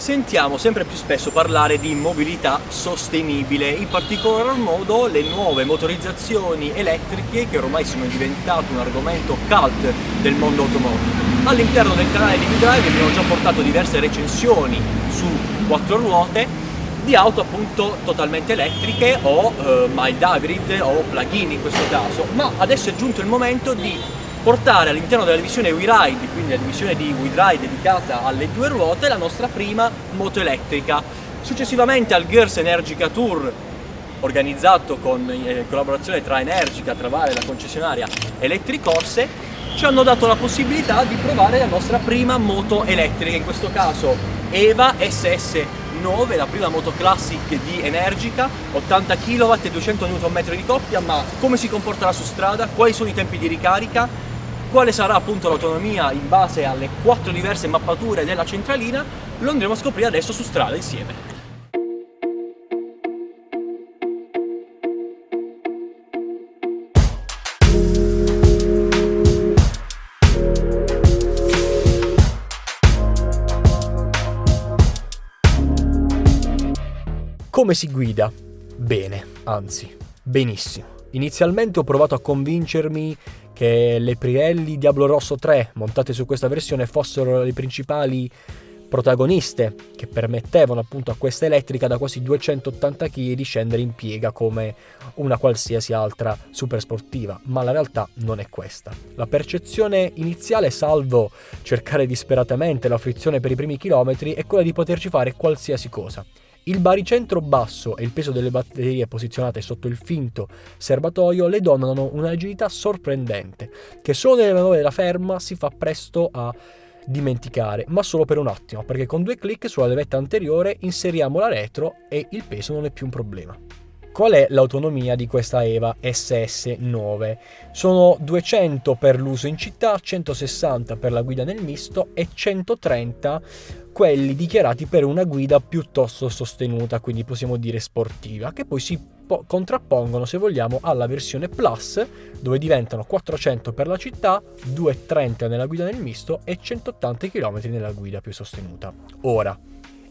Sentiamo sempre più spesso parlare di mobilità sostenibile, in particolar modo le nuove motorizzazioni elettriche che ormai sono diventate un argomento cult del mondo automotive. All'interno del canale di WeDrive abbiamo già portato diverse recensioni su quattro ruote di auto appunto totalmente elettriche o mild hybrid o plug-in in questo caso, ma adesso è giunto il momento di portare all'interno della divisione WeRide, quindi la divisione di WeDrive dedicata alle due ruote, la nostra prima moto elettrica. Successivamente al Girls Energica Tour, organizzato con collaborazione tra Energica, tra Vale, la concessionaria Elettricorse, ci hanno dato la possibilità di provare la nostra prima moto elettrica, in questo caso EVA SS9, la prima moto classic di Energica, 80 kW e 200 Nm di coppia. Ma come si comporterà su strada? Quali sono i tempi di ricarica? Quale sarà appunto l'autonomia in base alle 4 diverse mappature della centralina? Lo andremo a scoprire adesso su strada insieme. Come si guida? Bene, anzi, benissimo. Inizialmente ho provato a convincermi che le Pirelli Diablo Rosso 3 montate su questa versione fossero le principali protagoniste che permettevano appunto a questa elettrica da quasi 280 kg di scendere in piega come una qualsiasi altra super sportiva, ma la realtà non è questa. La percezione iniziale, salvo cercare disperatamente la frizione per i primi chilometri, è quella di poterci fare qualsiasi cosa. Il baricentro basso e il peso delle batterie posizionate sotto il finto serbatoio le donano un'agilità sorprendente, che solo nelle manovre della ferma si fa presto a dimenticare, ma solo per un attimo, perché con 2 clic sulla levetta anteriore inseriamo la retro e il peso non è più un problema. Qual è l'autonomia di questa EVA SS9? Sono 200 per l'uso in città, 160 per la guida nel misto e 130 quelli dichiarati per una guida piuttosto sostenuta, quindi possiamo dire sportiva, che poi si contrappongono, se vogliamo, alla versione Plus, dove diventano 400 per la città, 230 nella guida nel misto e 180 km nella guida più sostenuta. Ora,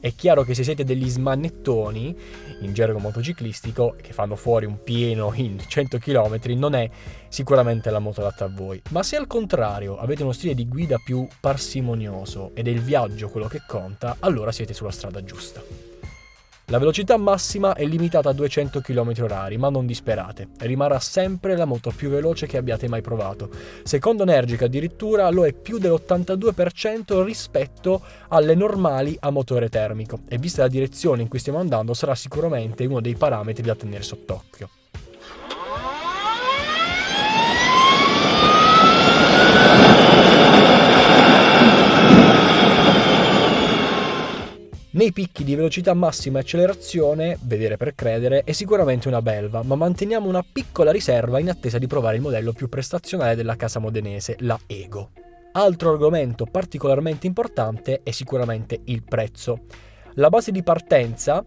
è chiaro che se siete degli smannettoni, in gergo motociclistico, che fanno fuori un pieno in 100 km, non è sicuramente la moto adatta a voi. Ma se al contrario avete uno stile di guida più parsimonioso ed è il viaggio quello che conta, allora siete sulla strada giusta. La velocità massima è limitata a 200 km/h, ma non disperate, rimarrà sempre la moto più veloce che abbiate mai provato. Secondo Energica addirittura lo è più dell'82% rispetto alle normali a motore termico, e vista la direzione in cui stiamo andando sarà sicuramente uno dei parametri da tenere sott'occhio. Nei picchi di velocità massima e accelerazione, vedere per credere, è sicuramente una belva, ma manteniamo una piccola riserva in attesa di provare il modello più prestazionale della casa modenese, la Ego. Altro argomento particolarmente importante è sicuramente il prezzo. La base di partenza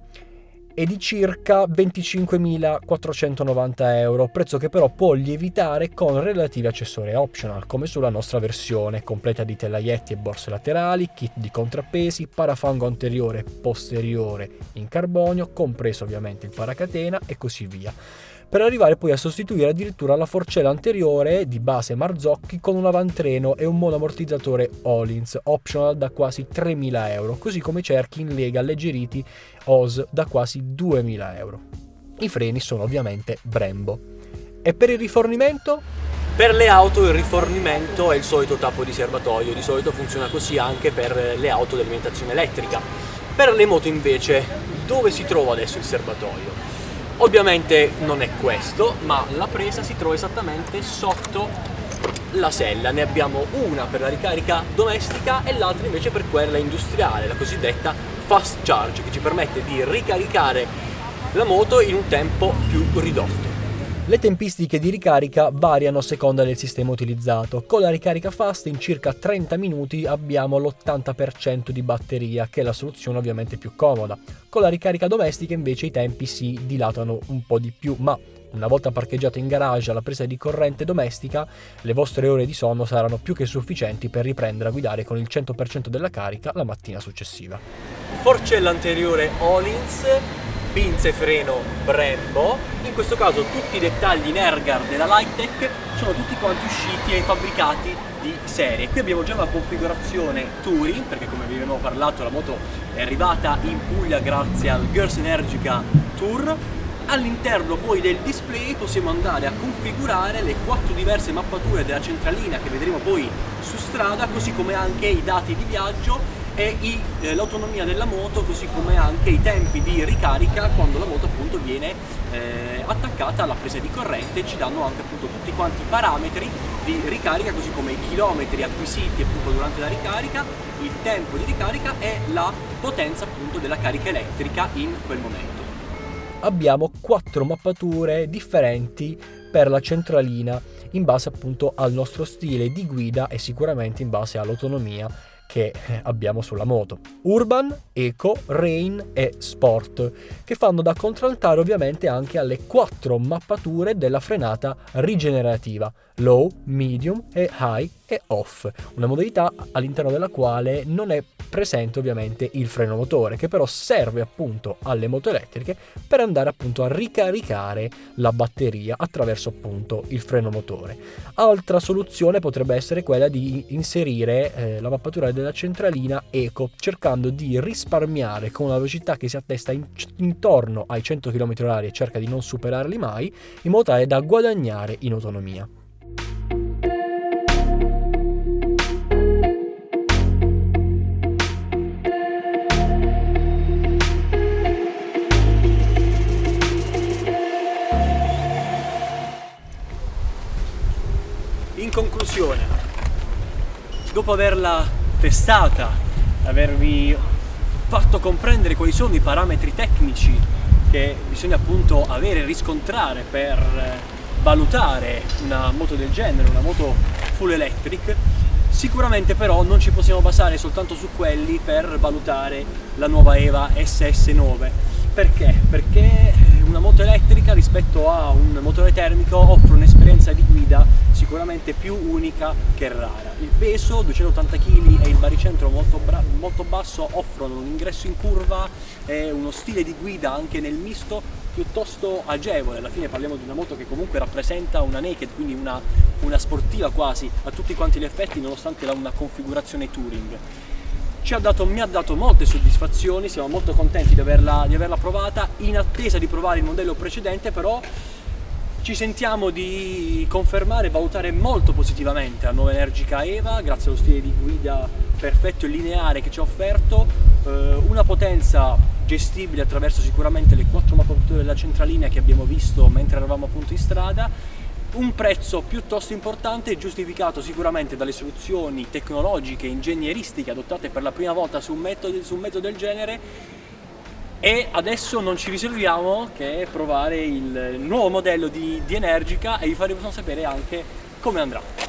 è di circa 25.490 euro, prezzo che però può lievitare con relativi accessori optional, come sulla nostra versione, completa di telaietti e borse laterali, kit di contrappesi, parafango anteriore e posteriore in carbonio, compreso ovviamente il paracatena e così via, per arrivare poi a sostituire addirittura la forcella anteriore di base Marzocchi con un avantreno e un monoammortizzatore Öhlins optional da quasi 3.000 euro, così come i cerchi in lega alleggeriti OS da quasi 2.000 euro. I freni sono ovviamente Brembo. E per il rifornimento? Per le auto il rifornimento è il solito tappo di serbatoio, di solito funziona così anche per le auto di alimentazione elettrica. Per le moto invece, dove si trova adesso il serbatoio? Ovviamente non è questo, ma la presa si trova esattamente sotto la sella. Ne abbiamo una per la ricarica domestica e l'altra invece per quella industriale, la cosiddetta fast charge, che ci permette di ricaricare la moto in un tempo più ridotto. Le tempistiche di ricarica variano a seconda del sistema utilizzato. Con la ricarica fast in circa 30 minuti abbiamo l'80% di batteria, che è la soluzione ovviamente più comoda. Con la ricarica domestica invece i tempi si dilatano un po' di più, ma una volta parcheggiato in garage alla presa di corrente domestica, le vostre ore di sonno saranno più che sufficienti per riprendere a guidare con il 100% della carica la mattina successiva. forcella anteriore Öhlins, pinze freno Brembo. In questo caso tutti i dettagli in airguard della Lightech sono tutti quanti usciti e fabbricati di serie. Qui abbiamo già una configurazione Touring, perché come vi abbiamo parlato la moto è arrivata in Puglia grazie al Girls Energica Tour. All'interno poi del display possiamo andare a configurare le 4 diverse mappature della centralina che vedremo poi su strada, così come anche i dati di viaggio e l'autonomia della moto, così come anche i tempi di ricarica quando la moto appunto viene attaccata alla presa di corrente. Ci danno anche appunto tutti quanti i parametri di ricarica, così come i chilometri acquisiti appunto durante la ricarica, il tempo di ricarica e la potenza appunto della carica elettrica in quel momento. Abbiamo 4 mappature differenti per la centralina in base appunto al nostro stile di guida e sicuramente in base all'autonomia che abbiamo sulla moto. Urban, Eco, Rain e Sport, che fanno da contraltare ovviamente anche alle 4 mappature della frenata rigenerativa, Low, Medium e High e Off, una modalità all'interno della quale non è presente ovviamente il freno motore, che però serve appunto alle moto elettriche per andare appunto a ricaricare la batteria attraverso appunto il freno motore. Altra soluzione potrebbe essere quella di inserire la mappatura della centralina Eco, cercando di risparmiare con una velocità che si attesta intorno ai 100 km/h e cerca di non superarli mai, in modo tale da guadagnare in autonomia. In conclusione, dopo averla testata, avervi fatto comprendere quali sono i parametri tecnici che bisogna appunto avere e riscontrare per valutare una moto del genere, una moto full electric, sicuramente però non ci possiamo basare soltanto su quelli per valutare la nuova EVA SS9. Perché? Perché una moto elettrica rispetto a un motore termico offre un'esperienza di guida sicuramente più unica che rara. Il peso, 280 kg, e il baricentro molto basso offrono un ingresso in curva e uno stile di guida anche nel misto piuttosto agevole. Alla fine parliamo di una moto che comunque rappresenta una naked, quindi una sportiva quasi a tutti quanti gli effetti, nonostante una configurazione touring. Mi ha dato molte soddisfazioni, siamo molto contenti di averla provata. In attesa di provare il modello precedente però ci sentiamo di confermare e valutare molto positivamente la nuova Energica EVA, grazie allo stile di guida perfetto e lineare che ci ha offerto, una potenza gestibile attraverso sicuramente le 4 mappature della centralina che abbiamo visto mentre eravamo appunto in strada, un prezzo piuttosto importante e giustificato sicuramente dalle soluzioni tecnologiche e ingegneristiche adottate per la prima volta su un mezzo del genere. E adesso non ci riserviamo che provare il nuovo modello di Energica e vi faremo sapere anche come andrà.